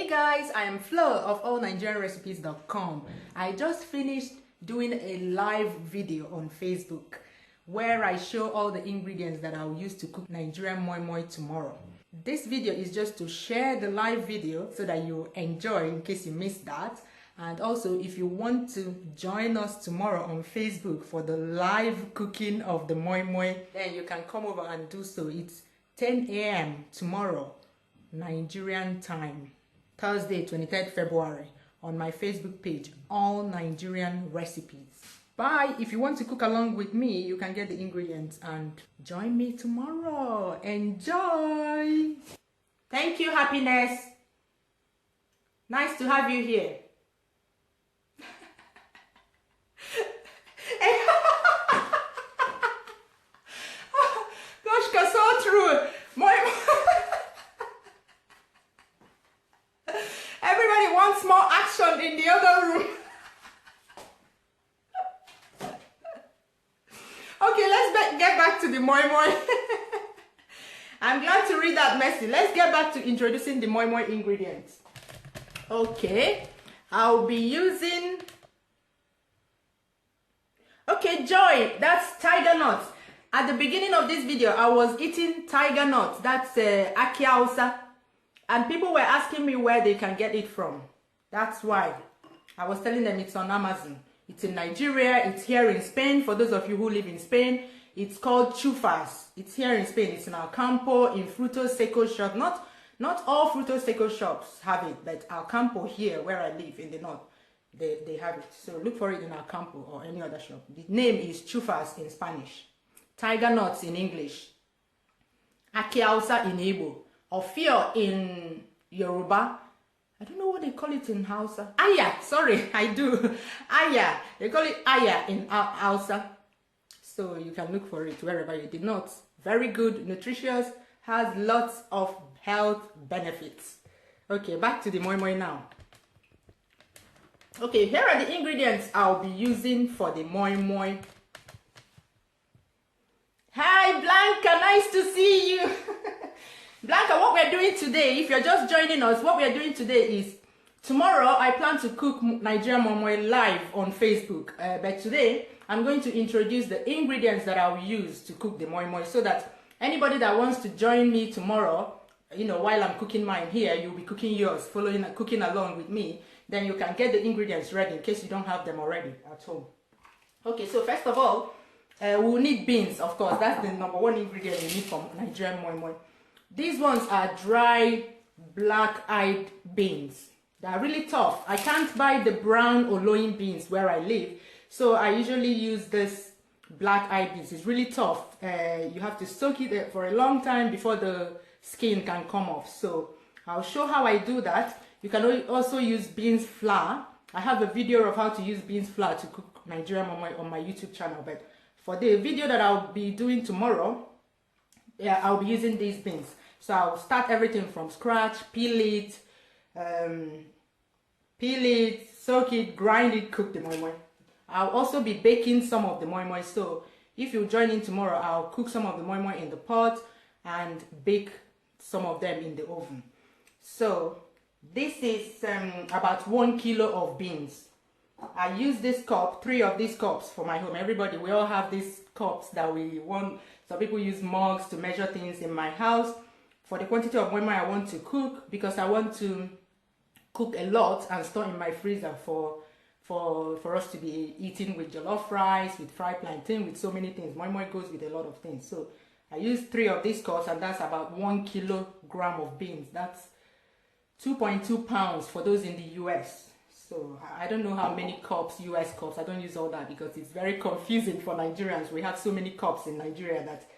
Hey guys, I am Flo of allnigerianrecipes.com. I just finished doing a live video on Facebook where I show all the ingredients that I'll use to cook Nigerian Moi Moi tomorrow. This video is just to share the live video so that you enjoy in case you missed that. And also, if you want to join us tomorrow on Facebook for the live cooking of the Moi Moi, then you can come over and do so. It's 10 a.m. tomorrow, Nigerian time, Thursday, 23rd February, on my Facebook page, All Nigerian Recipes. Bye! If you want to cook along with me, you can get the ingredients and join me tomorrow. Enjoy! Thank you, Happiness. Nice to have you here. Gosh, so true. Everybody wants more action in the other room. Okay, let's get back to the Moi Moi. I'm glad to read that message. Let's get back to introducing the Moi Moi ingredients. Okay, I'll be using... Okay, Joy, that's tiger nuts. At the beginning of this video, I was eating tiger nuts. That's Aki Hausa. And people were asking me where they can get it from. That's why I was telling them it's on Amazon. It's in Nigeria. It's here in Spain. For those of you who live in Spain, it's called chufas. It's here in Spain. It's in Alcampo, in Frutos Secos shop. Not all Frutos Secos shops have it, but Alcampo here, where I live in the north, they have it. So look for it in Alcampo or any other shop. The name is chufas in Spanish, tiger nuts in English, Aki Hausa in Igbo, Ofio in Yoruba. I don't know what they call it in Hausa. Aya, sorry, I do. Aya, they call it Aya in Hausa. So you can look for it wherever you did not. Very good, nutritious, has lots of health benefits. Okay, back to the Moi Moi now. Okay, here are the ingredients I'll be using for the Moi Moi. Hi Blanca, nice to see you. Blanca, what we're doing today, if you're just joining us, what we're doing today is, tomorrow I plan to cook Nigerian Moi Moi live on Facebook. But today, I'm going to introduce the ingredients that I'll use to cook the Moi Moi so that anybody that wants to join me tomorrow, you know, while I'm cooking mine here, you'll be cooking yours, cooking along with me. Then you can get the ingredients ready in case you don't have them already at home. Okay, so first of all, we'll need beans, of course. That's the number one ingredient you need for Nigerian Moi Moi. These ones are dry, black-eyed beans. They are really tough. I can't buy the brown oloyin beans where I live, so I usually use this black-eyed beans. It's really tough. You have to soak it for a long time before the skin can come off. So I'll show how I do that. You can also use beans flour. I have a video of how to use beans flour to cook Nigerian Moi Moi on my YouTube channel, but for the video that I'll be doing tomorrow, yeah, I'll be using these beans. So I'll start everything from scratch, peel it, soak it, grind it, cook the Moi Moi. I'll also be baking some of the Moi Moi. So if you join in tomorrow, I'll cook some of the Moi Moi in the pot and bake some of them in the oven. So this is about 1 kilo of beans. I use this cup, 3 of these cups for my home. Everybody, we all have these cups that we want. Some people use mugs to measure things in my house. For the quantity of Moi Moi I want to cook, because I want to cook a lot and store in my freezer for us to be eating with jollof rice, with fried plantain, with so many things. Moi Moi goes with a lot of things. So I use 3 of these cups, and that's about 1 kilogram of beans. That's 2.2 pounds for those in the US. So I don't know how many cups, US cups. I don't use all that because it's very confusing for Nigerians. We have so many cups in Nigeria that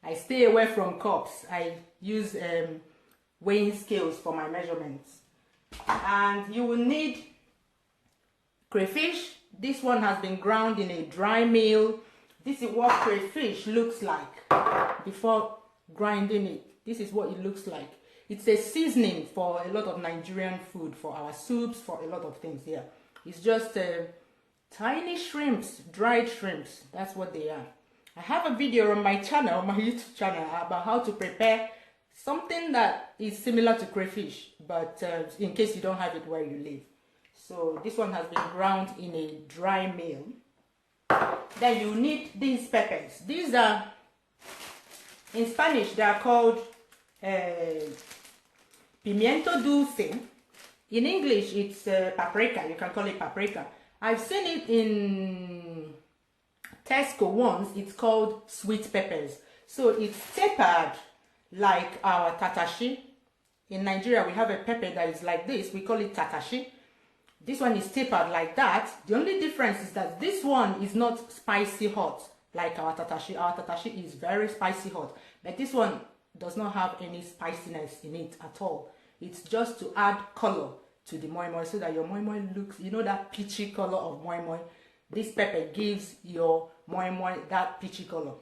I stay away from cups. I use weighing scales for my measurements. And you will need crayfish. This one has been ground in a dry mill. This is what crayfish looks like before grinding it. This is what it looks like. It's a seasoning for a lot of Nigerian food, for our soups, for a lot of things here. It's just tiny shrimps, dried shrimps. That's what they are. I have a video on my channel, my YouTube channel, about how to prepare something that is similar to crayfish, but in case you don't have it where you live. So this one has been ground in a dry mill. Then you need these peppers. These are, in Spanish, they are called pimiento dulce. In English, it's paprika. You can call it paprika. I've seen it in Tesco once. It's called sweet peppers. So it's tapered like our tatashe. In Nigeria, we have a pepper that is like this. We call it tatashe. This one is tapered like that. The only difference is that this one is not spicy hot like our tatashe. Our tatashe is very spicy hot. But this one does not have any spiciness in it at all. It's just to add color to the moi moi so that your moi moi looks, you know, that peachy color of moi moi. This pepper gives your moi moi that peachy color.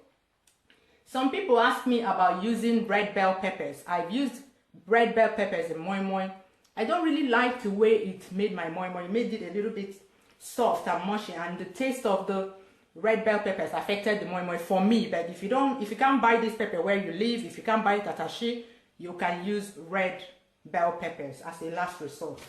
Some people ask me about using red bell peppers. I've used red bell peppers in moi moi. I don't really like the way it made my moi moi. It made it a little bit soft and mushy, and the taste of the red bell peppers affected the moi moi for me. But if you can't buy this pepper where you live, if you can't buy tatashe, you can use red bell peppers as a last resort.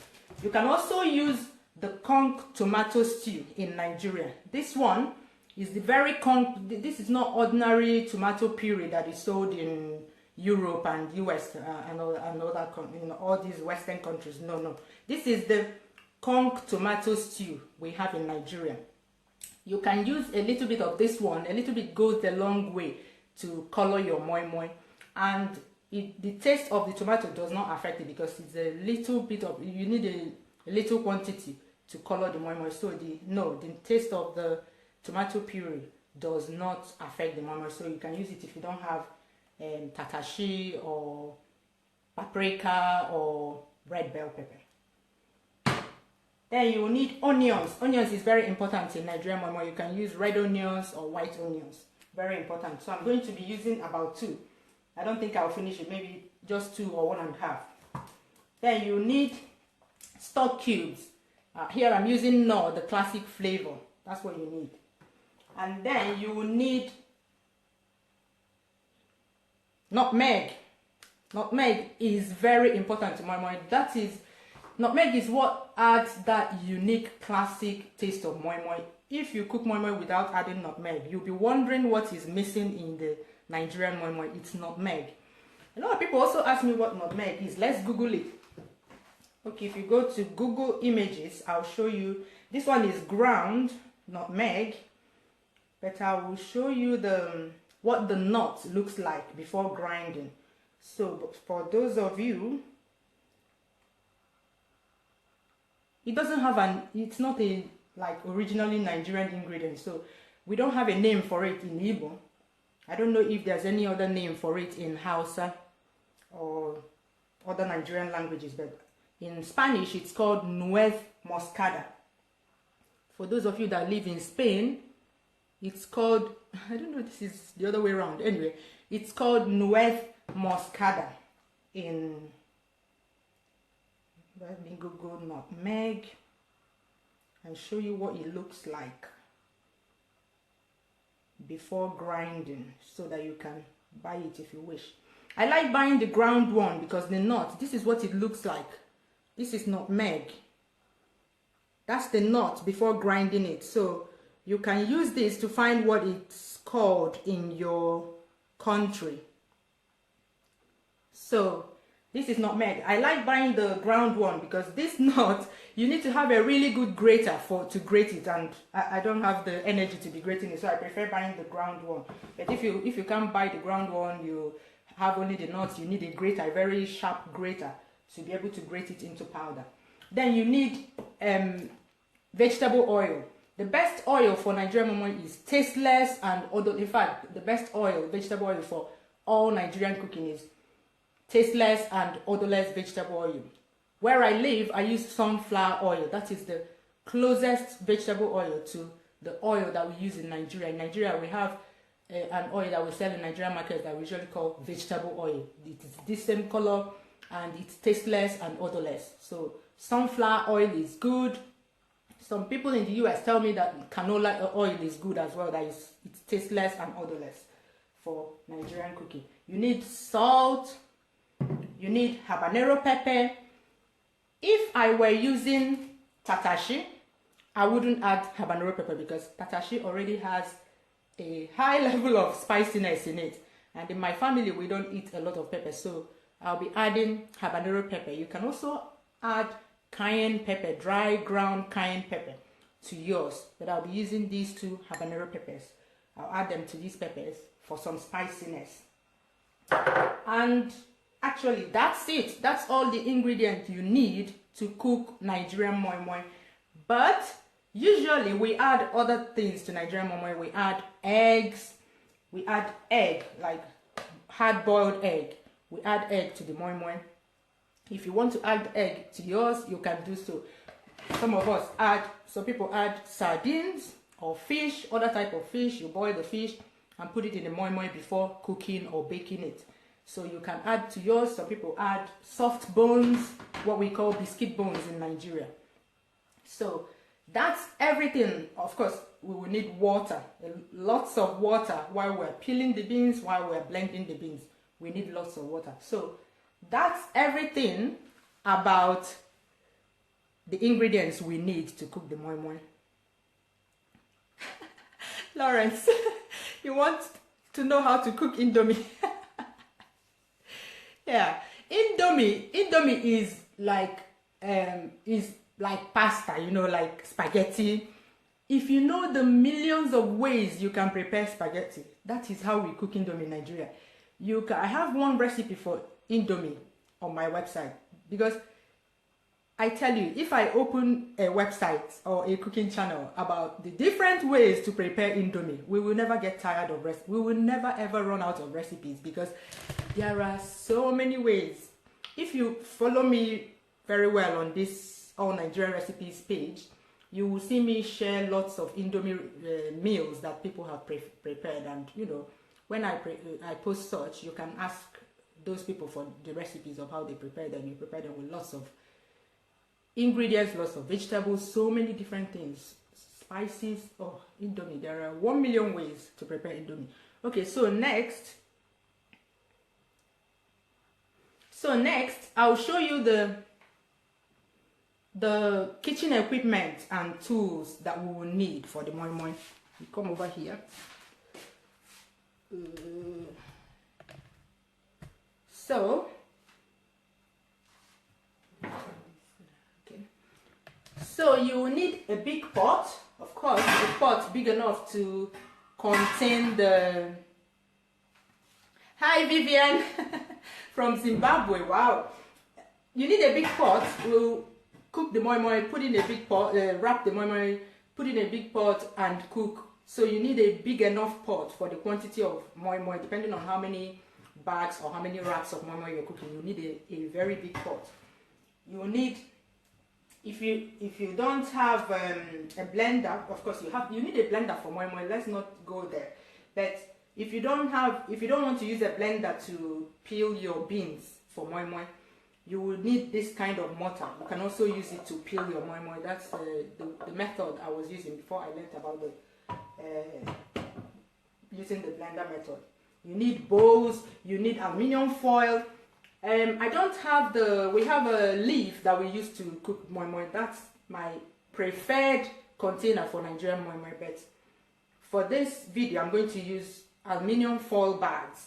You can also use the conch tomato stew in Nigeria. This one is the very conch. This is not ordinary tomato puree that is sold in Europe and US and other, you know, all these Western countries. No. This is the conch tomato stew we have in Nigeria. You can use a little bit of this one. A little bit goes a long way to color your moi moi, and the taste of the tomato does not affect it because it's a little bit of, you need a little quantity to color the moi moi. So the taste of the tomato puree does not affect the moi moi. So you can use it if you don't have tatashe or paprika or red bell pepper. Then you need onions. Onions is very important in Nigerian moi moi. You can use red onions or white onions. Very important. So I'm going to be using about 2. I don't think I'll finish it. Maybe just 2 or 1.5. Then you need stock cubes. Here I'm using Knorr, the classic flavor. That's what you need. And then you will need nutmeg. Nutmeg is very important to moi moi. Nutmeg is what adds that unique classic taste of moi moi. If you cook moi moi without adding nutmeg, you'll be wondering what is missing in the Nigerian moi moi. It's nutmeg. A lot of people also ask me what nutmeg is. Let's Google it. Okay, if you go to Google Images, I'll show you. This one is ground nutmeg, but I will show you what the nut looks like before grinding. So for those of you, it doesn't have it's not a like originally Nigerian ingredient, so we don't have a name for it in Igbo. I don't know if there's any other name for it in Hausa or other Nigerian languages, but in Spanish it's called nuez moscada. For those of you that live in Spain, it's called, I don't know, this is the other way around. Anyway, it's called nuez moscada in, let me Google nutmeg and show you what it looks like before grinding so that you can buy it if you wish. I like buying the ground one because the nut, this is what it looks like. This is nutmeg. That's the nut before grinding it. So you can use this to find what it's called in your country. So this is nutmeg. I like buying the ground one because this nut, you need to have a really good grater to grate it, and I don't have the energy to be grating it, so I prefer buying the ground one. But if you can't buy the ground one, you have only the nuts, you need a grater, a very sharp grater to be able to grate it into powder. Then you need vegetable oil. The best oil for Nigerian moi moi is tasteless and odor. In fact, the best oil, vegetable oil for all Nigerian cooking is tasteless and odorless vegetable oil. Where I live, I use sunflower oil. That is the closest vegetable oil to the oil that we use in Nigeria. In Nigeria, we have an oil that we sell in Nigerian markets that we usually call vegetable oil. It is this same color and it's tasteless and odorless. So sunflower oil is good. Some people in the US tell me that canola oil is good as well. That is, it's tasteless and odorless for Nigerian cooking. You need salt, You need habanero pepper. If I were using tatashe, I wouldn't add habanero pepper because tatashe already has a high level of spiciness in it. And in my family, we don't eat a lot of pepper, so I'll be adding habanero pepper. You can also add cayenne pepper, dry ground cayenne pepper to yours, but I'll be using these two habanero peppers. I'll add them to these peppers for some spiciness. And actually, that's it. That's all the ingredients you need to cook Nigerian moi moi. But usually we add other things to Nigerian moi moi. We add eggs. We add egg, like hard-boiled egg. We add egg to the moi moi. If you want to add egg to yours, you can do so. Some people add sardines or fish, other type of fish. You boil the fish and put it in the moi moi before cooking or baking it. So you can add to yours. Some people add soft bones, what we call biscuit bones in Nigeria. So that's everything. Of course, we will need water, lots of water while we're peeling the beans, while we're blending the beans. We need lots of water. So that's everything about the ingredients we need to cook the moi moi. Lawrence, you want to know how to cook Indomie? Yeah, Indomie is like pasta, you know, like spaghetti. If you know the millions of ways you can prepare spaghetti, that is how we cook Indomie in Nigeria. I have one recipe for Indomie on my website, because I tell you, if I open a website or a cooking channel about the different ways to prepare Indomie, we will never get tired of recipes. We will never ever run out of recipes, because there are so many ways. If you follow me very well on this All Nigerian Recipes page, you will see me share lots of Indomie meals that people have prepared. And you know, when I post such, you can ask those people for the recipes of how they prepare them. You prepare them with lots of ingredients, lots of vegetables, so many different things, spices. Oh, Indomie, there are 1 million ways to prepare Indomie. Okay, so next I'll show you the kitchen equipment and tools that we will need for the moi moi. You come over here. So you will need a big pot, of course, a pot big enough to contain the... Hi Vivian from Zimbabwe, wow. You need a big pot. We'll cook the moi moi, put in a big pot, wrap the moi moi, put in a big pot and cook. So you need a big enough pot for the quantity of moi moi, depending on how many bags or how many wraps of moi moi you're cooking. You need a very big pot. You need, if you don't have a blender, of course you need a blender for moi moi. Let's not go there. But if you don't want to use a blender to peel your beans for moi moi, you will need this kind of mortar. You can also use it to peel your moi moi. That's the method I was using before I learned about using the blender method. You need bowls, you need aluminium foil. I don't have we have a leaf that we use to cook moi moi. That's my preferred container for Nigerian moi moi. But for this video, I'm going to use aluminium foil bags.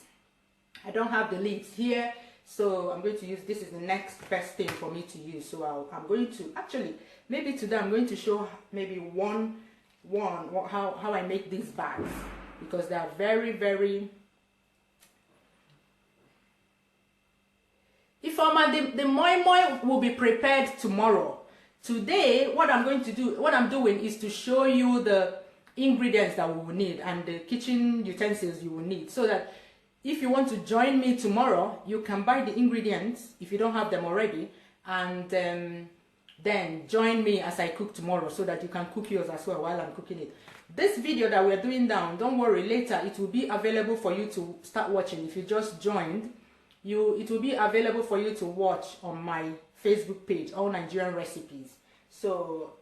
I don't have the leaves here, so I'm going to use, this is the next best thing for me to use. So I'm going to, actually, maybe today I'm going to show maybe how I make these bags, because they are very, very... If the moi moi will be prepared tomorrow. Today, what I'm doing is to show you the ingredients that we will need and the kitchen utensils you will need, so that if you want to join me tomorrow, you can buy the ingredients if you don't have them already, and then join me as I cook tomorrow, so that you can cook yours as well while I'm cooking it. This video that we're doing now, don't worry, later it will be available for you to start watching. If you just joined, it will be available for you to watch on my Facebook page, All Nigerian Recipes. So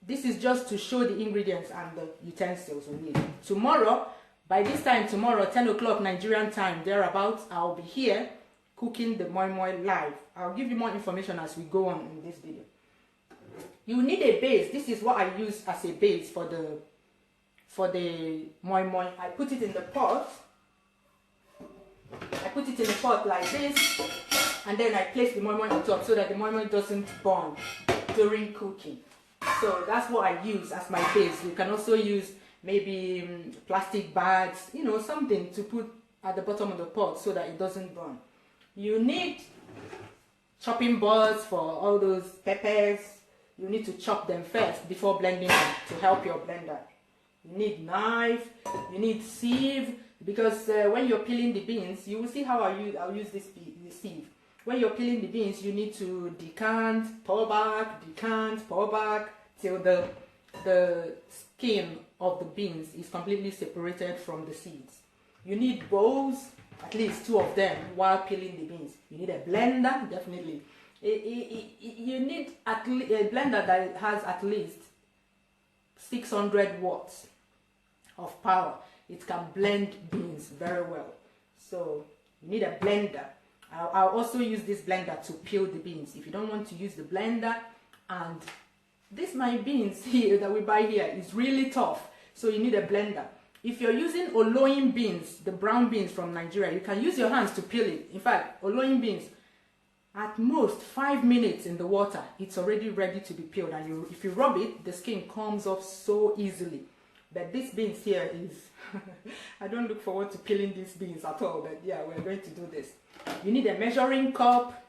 this is just to show the ingredients and the utensils we need. Tomorrow, by this time tomorrow, 10 o'clock Nigerian time, thereabouts, I'll be here cooking the moi moi live. I'll give you more information as we go on in this video. You need a base. This is what I use as a base for the moi moi. I put it in the pot. I put it in the pot like this, and then I place the moi moi on top so that the moi moi doesn't burn during cooking. So that's what I use as my base. You can also use maybe plastic bags, you know, something to put at the bottom of the pot so that it doesn't burn. You need chopping boards for all those peppers. You need to chop them first before blending them to help your blender. You need knife, you need sieve, because when you're peeling the beans, you will see how I'll use this sieve. When you're peeling the beans, you need to decant, pour back, till the skin of the beans is completely separated from the seeds. You need bowls, at least 2 of them, while peeling the beans. You need a blender, definitely. You need a blender that has at least 600 watts of power. It can blend beans very well. So you need a blender. I'll also use this blender to peel the beans. If you don't want to use the blender, and my beans here that we buy here is really tough, so you need a blender. If you're using oloyin beans, the brown beans from Nigeria, you can use your hands to peel it. In fact, oloyin beans, at most 5 minutes in the water, it's already ready to be peeled, and if you rub it, the skin comes off so easily. But this beans here is I don't look forward to peeling these beans at all, but yeah, we're going to do this. You need a measuring cup.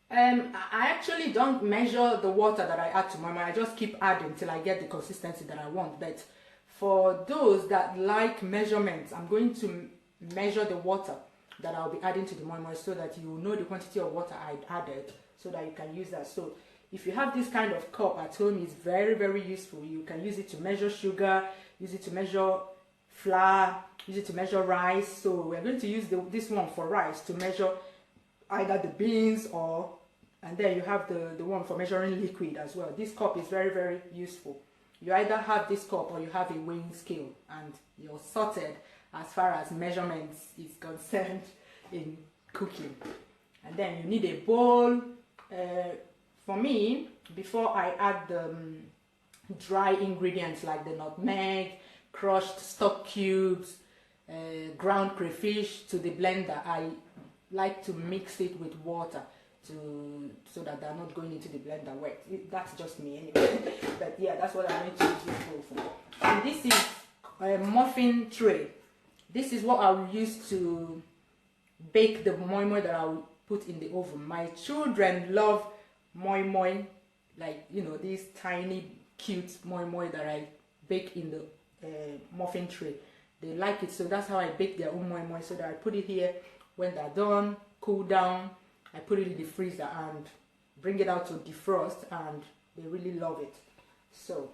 I actually don't measure the water that I add to moi moi. I just keep adding till I get the consistency that I want. But for those that like measurements, I'm going to measure the water that I'll be adding to the moi moi so that you know the quantity of water I added, so that you can use that. So if you have this kind of cup at home, it's very, very useful. You can use it to measure sugar, use it to measure flour, use it to measure rice. So we're going to use this one for rice to measure either the beans, and then you have the one for measuring liquid as well. This cup is very, very useful. You either have this cup or you have a weighing scale, and you're sorted as far as measurements is concerned in cooking. And then you need a bowl. For me, before I add the dry ingredients like the nutmeg, crushed stock cubes, ground crayfish to the blender, I like to mix it with water so that they're not going into the blender wet. That's just me anyway. But yeah, that's what I'm going to use this bowl for. And this is a muffin tray. This is what I'll use to bake the moi moi that I'll put in the oven. My children love moi moi, like, you know, these tiny cute moi moi that I bake in the muffin tray. They like it, so that's how I bake their own moi moi, so that I put it here. When they're done, cool down, I put it in the freezer and bring it out to defrost, and they really love it. So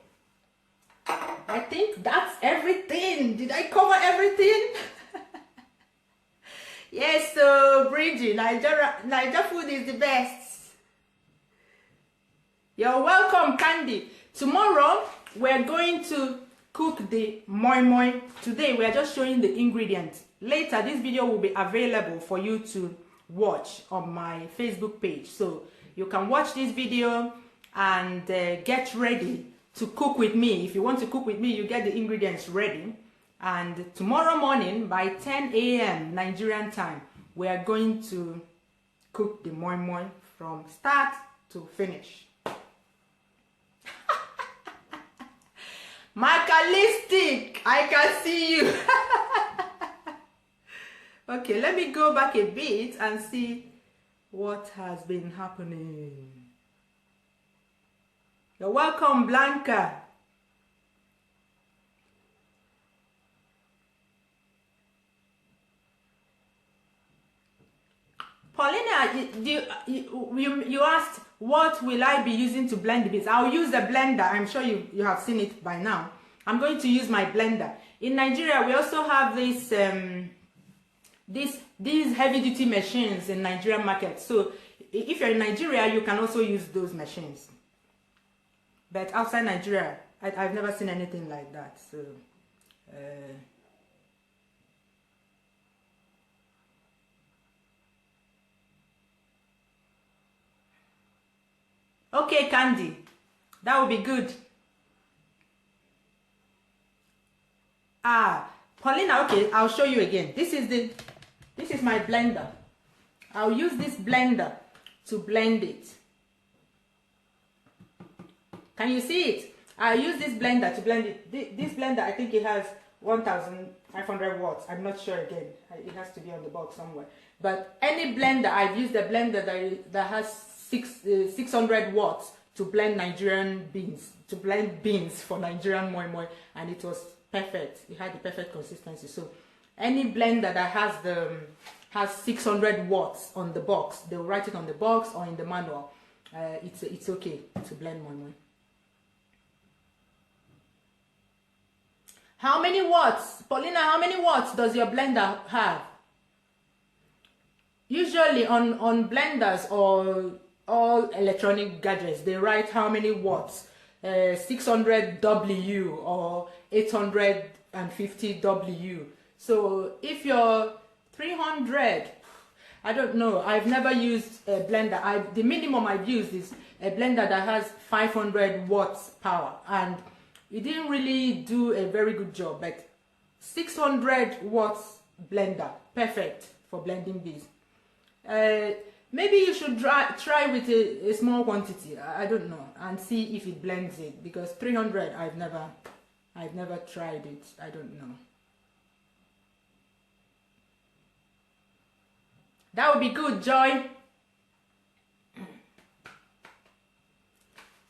I think that's everything. Did I cover everything? Yes, so Bridget, Niger food is the best. You're welcome, Candy. Tomorrow we're going to cook the moi moi. Today we're just showing the ingredients. Later this video will be available for you to watch on my Facebook page, so you can watch this video and get ready to cook with me. If you want to cook with me, you get the ingredients ready, and tomorrow morning by 10 a.m. Nigerian time we are going to cook the moi moi from start to finish. Macalistic, I can see you. Okay, let me go back a bit and see what has been happening. You're welcome, Blanca. Paulina, you asked what will I be using to blend the beans. I'll use the blender. I'm sure you have seen it by now. I'm going to use my blender. In Nigeria, we also have this these heavy duty machines in Nigerian market. So if you're in Nigeria, you can also use those machines. But outside Nigeria, I've never seen anything like that. So uh, Okay, Candy, that would be good. Paulina, okay, I'll show you again. This is my blender. I'll use this blender to blend it. Can you see it? I'll use this blender to blend it. This blender, I think it has 1,500 watts. I'm not sure again. It has to be on the box somewhere. But any blender, I've used a blender that has 600 watts to blend Nigerian beans, to blend beans for Nigerian moi moi, and it was perfect. It had the perfect consistency. So any blender that has 600 watts on the box, they'll write it on the box or in the manual. It's okay to blend moi moi. How many watts? Paulina, how many watts does your blender have? Usually on blenders or all electronic gadgets, they write how many watts. 600 W or 850 W. So if you're 300, I don't know. I've never used a blender. The minimum I've used is a blender that has 500 watts power, and it didn't really do a very good job. But 600 watts blender, perfect for blending beans. Maybe you should try with a small quantity. I don't know, and see if it blends it, because 300 I've never tried it. I don't know. That would be good, Joy.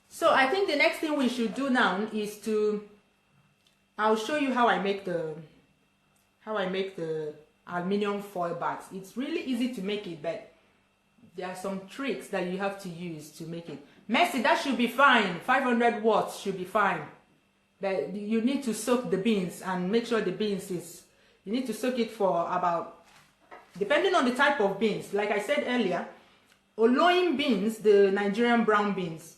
So I think the next thing we should do now is I'll show you how I make the aluminium foil bags. It's really easy to make it, but there are some tricks that you have to use to make it. Mercy, that should be fine. 500 watts should be fine. But you need to soak the beans and make sure the beans you need to soak it for about, depending on the type of beans. Like I said earlier, Oloyin beans, the Nigerian brown beans,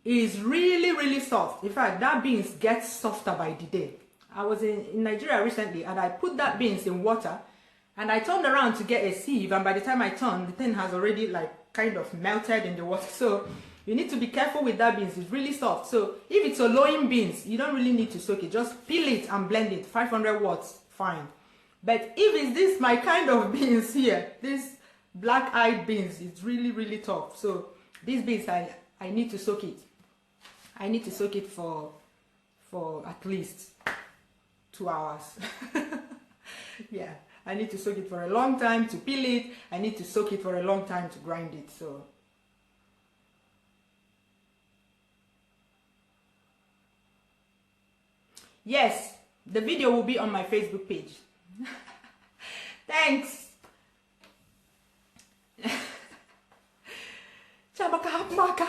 is really soft. In fact, that beans gets softer by the day. I was in Nigeria recently, and I put that beans in water, and I turned around to get a sieve, and by the time I turned, the thing has already like kind of melted in the water. So you need to be careful with that beans. It's really soft. So if it's Oloyin beans, you don't really need to soak it. Just peel it and blend it. 500 watts, fine. But if it's this my kind of beans here, this black-eyed beans, it's really tough. So these beans, I need to soak it. I need to soak it for at least 2 hours. Yeah, I need to soak it for a long time to peel it. I need to soak it for a long time to grind it. So yes, the video will be on my Facebook page. Thanks. Chabaka.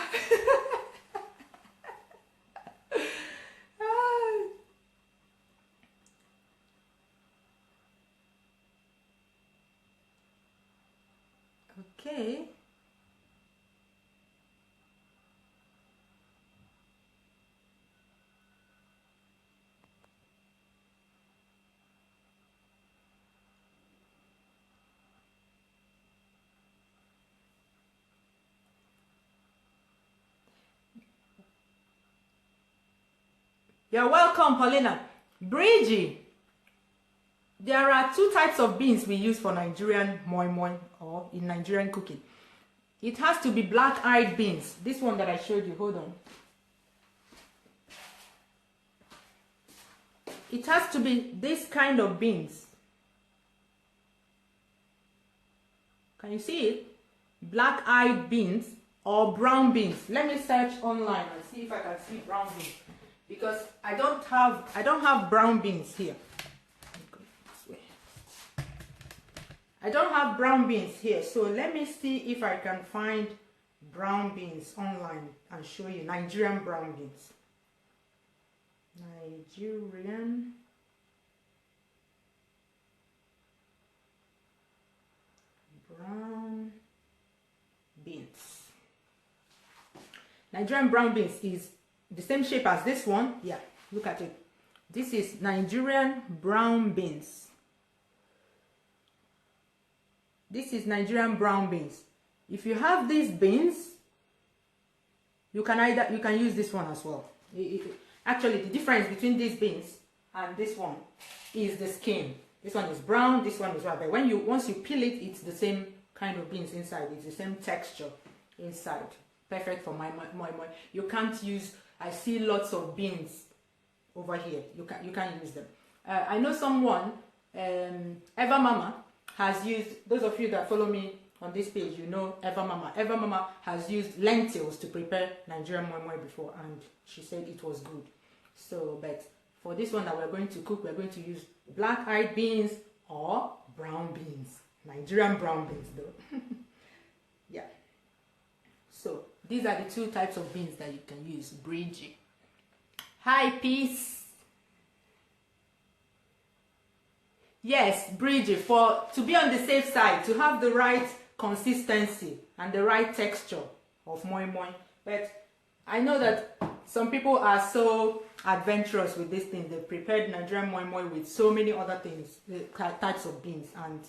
Okay. You're welcome, Paulina. Bridgie, there are two types of beans we use for Nigerian moi moi, or in Nigerian cooking. It has to be black-eyed beans. This one that I showed you, hold on. It has to be this kind of beans. Can you see it? Black-eyed beans or brown beans. Let me search online and see if I can see brown beans, because I don't have brown beans here. I don't have brown beans here, so let me see if I can find brown beans online and show you Nigerian brown beans. Nigerian brown beans. Nigerian brown beans is the same shape as this one. Yeah, look at it. This is Nigerian brown beans. This is Nigerian brown beans. If you have these beans, you can use this one as well. Actually, the difference between these beans and this one is the skin. This one is brown, this one is white. But once you peel it, it's the same kind of beans inside. It's the same texture inside. Perfect for my moi moi. You can't use. I see lots of beans over here. You can't use them. I know someone, Eva Mama, has used. Those of you that follow me on this page, you know Eva Mama. Eva Mama has used lentils to prepare Nigerian moi moi before, and she said it was good. So, but for this one that we're going to cook, we're going to use black-eyed beans or brown beans. Nigerian brown beans though. Yeah. So, these are the two types of beans that you can use. Bridgie. Hi, peace. Yes, Bridgie, to be on the safe side, to have the right consistency and the right texture of moi moi. But I know that some people are so adventurous with this thing. They prepared Nigerian moi moi with so many other things, types of beans, and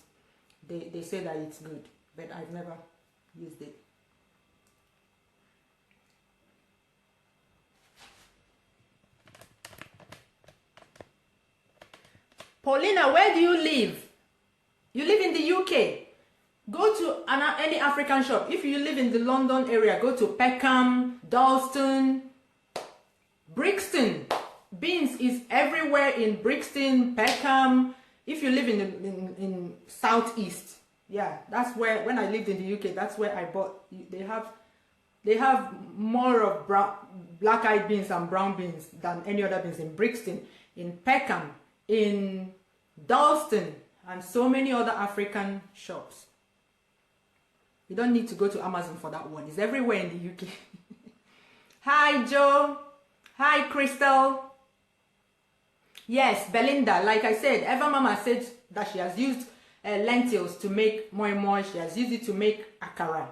they say that it's good, but I've never used it. Paulina, where do you live? You live in the UK. Go to any African shop. If you live in the London area, go to Peckham, Dalston, Brixton. Beans is everywhere in Brixton, Peckham. If you live in Southeast, yeah, that's where, when I lived in the UK, that's where I bought. They have more of black-eyed beans and brown beans than any other beans in Brixton, in Peckham, in Dalston, and so many other African shops. You don't need to go to Amazon for that one. It's everywhere in the UK. Hi, Joe. Hi, Crystal. Yes, Belinda. Like I said, Eva Mama said that she has used lentils to make moi moi. She has used it to make akara.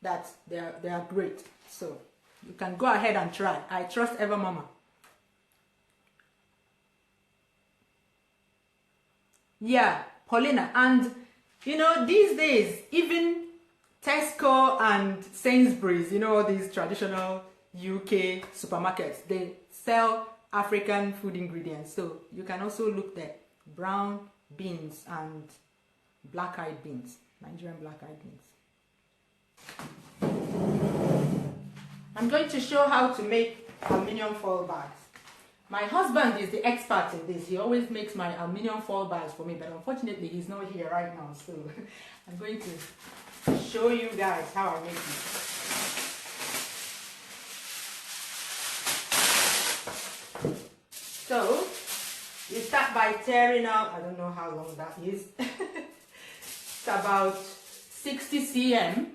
That they are great. So you can go ahead and try. I trust Eva Mama. Yeah, Paulina. And you know, these days, even Tesco and Sainsbury's, you know, all these traditional UK supermarkets, they sell African food ingredients. So you can also look there. Brown beans and black-eyed beans. Nigerian black-eyed beans. I'm going to show how to make aluminium foil bags. My husband is the expert in this. He always makes my aluminium foil bags for me, but unfortunately he's not here right now. So I'm going to show you guys how I make it. So you start by tearing out, I don't know how long that is. It's about 60 cm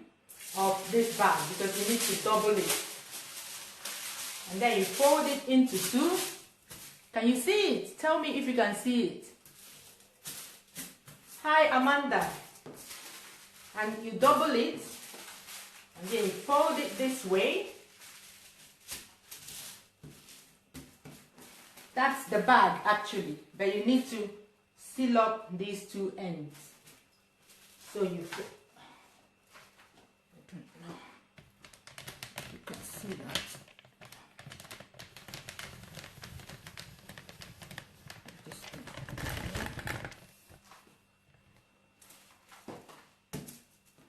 of this bag because you need to double it. And then you fold it into two. Can you see it? Tell me if you can see it. Hi, Amanda. And you double it, and then you fold it this way. That's the bag actually, but you need to seal up these two ends. So you, I don't know if you can see that.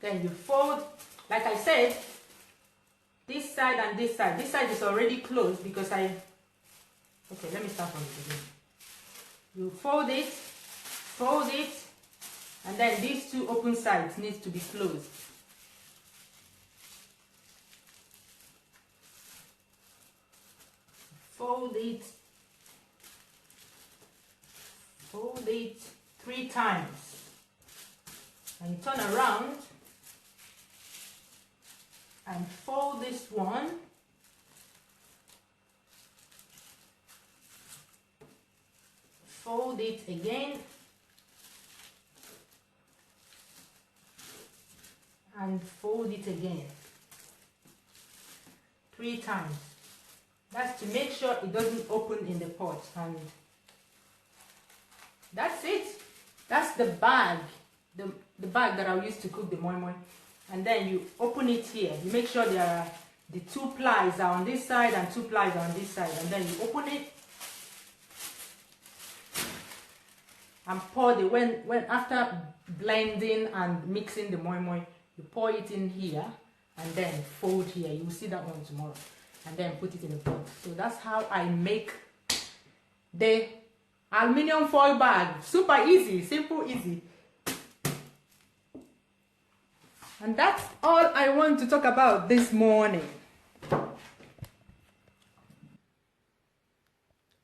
Then you fold, like I said, this side and this side. This side is already closed because okay, let me start from the beginning. You fold it, and then these two open sides need to be closed. Fold it 3 times. And you turn around and fold this one. Fold it again. And fold it again. 3 times. That's to make sure it doesn't open in the pot. And that's it. That's the bag. The bag that I'll use to cook the moi moi. And then you open it here. You make sure there are The 2 plies are on this side and 2 plies are on this side, and then you open it and pour the when after blending and mixing the moi moi, you pour it in here and then fold here. You will see that one tomorrow, and then put it in a pot. So that's how I make the aluminium foil bag. Super easy, simple, easy. And that's all I want to talk about this morning.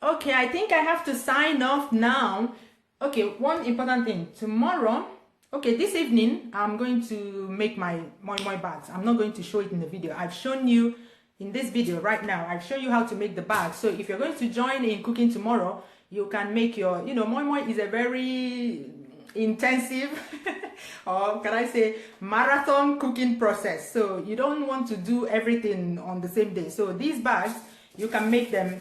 Okay, I think I have to sign off now. Okay, one important thing. Tomorrow, okay, this evening, I'm going to make my moi moi bags. I'm not going to show it in the video. I've shown you in this video right now. I've shown you how to make the bag. So if you're going to join in cooking tomorrow, you can make your, you know, moi moi is a very intensive or can I say marathon cooking process. So you don't want to do everything on the same day. So these bags, you can make them.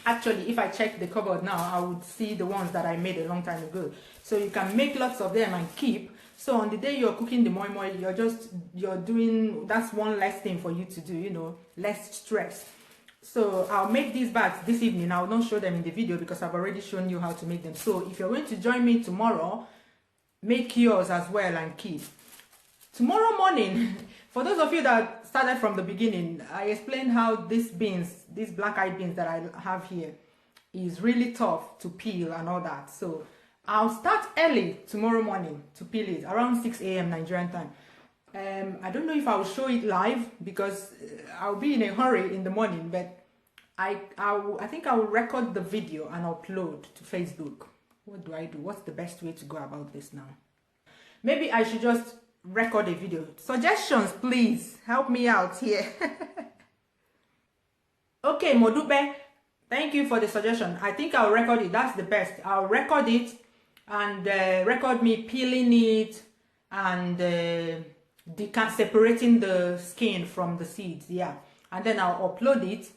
Actually, if I check the cupboard now, I would see the ones that I made a long time ago. So you can make lots of them and keep. So on the day you're cooking the moi moi, you're doing, that's one less thing for you to do, you know, less stress. So I'll make these bags this evening. I will not show them in the video because I've already shown you how to make them. So if you're going to join me tomorrow, make yours as well and keep. Tomorrow morning, for those of you that started from the beginning, I explained how these beans, these black-eyed beans that I have here, is really tough to peel and all that. So I'll start early tomorrow morning to peel it, around 6 a.m. Nigerian time. I don't know if I'll show it live because I'll be in a hurry in the morning, but I think I will record the video and upload to Facebook. What do I do? What's the best way to go about this now? Maybe I should just record a video. Suggestions, please. Help me out here. Okay, Modube, thank you for the suggestion. I think I'll record it. That's the best. I'll record it and record me peeling it and separating the skin from the seeds. Yeah. And then I'll upload it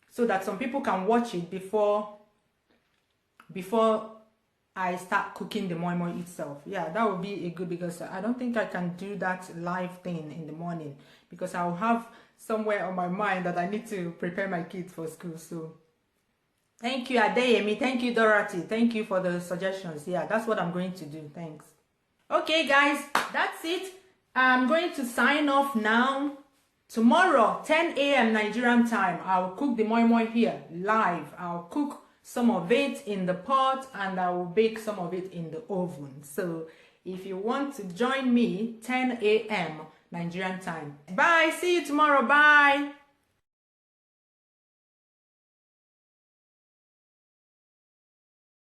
so that some people can watch it before I start cooking the moi moi itself. Yeah, that would be a good, because I don't think I can do that live thing in the morning because I'll have somewhere on my mind that I need to prepare my kids for school. So thank you, Adeyemi. Thank you, Dorothy. Thank you for the suggestions. Yeah, that's what I'm going to do. Thanks. Okay, guys, that's it. I'm going to sign off now. Tomorrow, 10 a.m. Nigerian time, I'll cook the moi moi here live. I'll cook some of it in the pot and I will bake some of it in the oven. So if you want to join me, 10 a.m. Nigerian time. Bye, see you tomorrow. Bye.